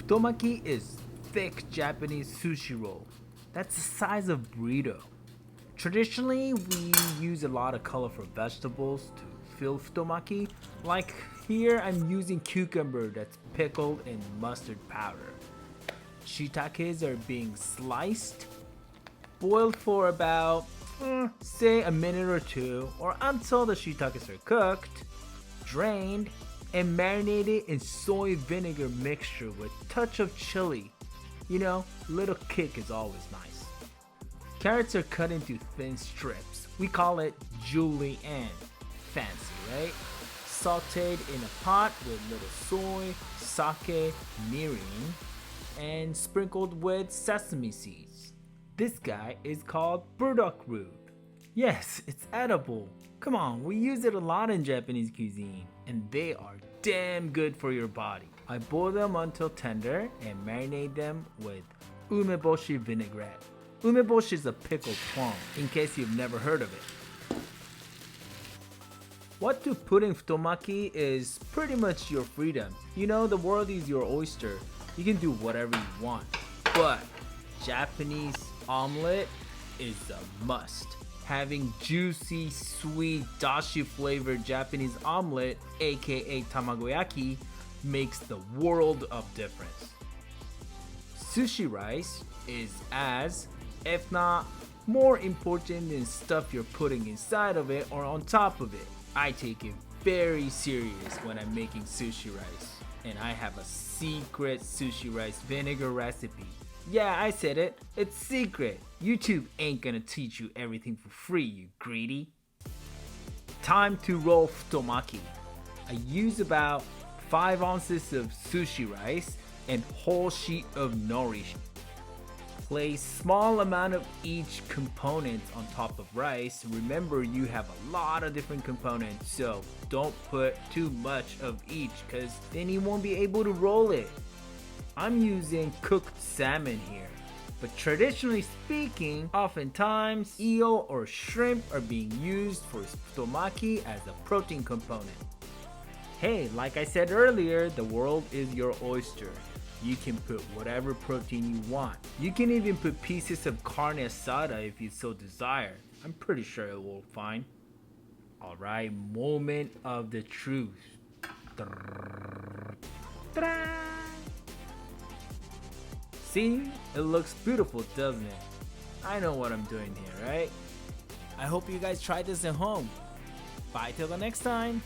Futomaki is thick Japanese sushi roll that's the size of burrito. Traditionally, we use a lot of colorful vegetables to fill futomaki. Like here, I'm using cucumber that's pickled in mustard powder. Shiitakes are being sliced, boiled for about, say, a minute or two, or until the shiitakes are cooked, drained, and marinated in soy vinegar mixture with touch of chili. You know, little kick is always nice. Carrots are cut into thin strips. We call it julienne. Fancy, right? Sauteed in a pot with little soy, sake, mirin, and sprinkled with sesame seeds. This guy is called burdock root. Yes, it's edible. Come on, we use it a lot in Japanese cuisine, and they are damn good for your body. I boil them until tender and marinate them with umeboshi vinaigrette. Umeboshi is a pickled plum, in case you've never heard of it. What to put in futomaki is pretty much your freedom. You know, the world is your oyster. You can do whatever you want. But Japanese omelet is a must. Having juicy, sweet, dashi flavored Japanese omelet, aka tamagoyaki, makes the world of difference. Sushi rice is as, if not more important than stuff you're putting inside of it or on top of it. I take it very serious when I'm making sushi rice, and I have a secret sushi rice vinegar recipe. Yeah, I said it, it's secret. YouTube ain't gonna teach you everything for free, you greedy. Time to roll futomaki. I use about 5 ounces of sushi rice and whole sheet of nori. Place small amount of each component on top of rice. Remember, you have a lot of different components, so don't put too much of each because then you won't be able to roll it. I'm using cooked salmon here, but traditionally speaking, oftentimes eel or shrimp are being used for futomaki as a protein component. Hey, like I said earlier, the world is your oyster. You can put whatever protein you want. You can even put pieces of carne asada if you so desire. I'm pretty sure it will fine. Alright, moment of the truth. See? It looks beautiful, doesn't it? I know what I'm doing here, right? I hope you guys try this at home. Bye till the next time.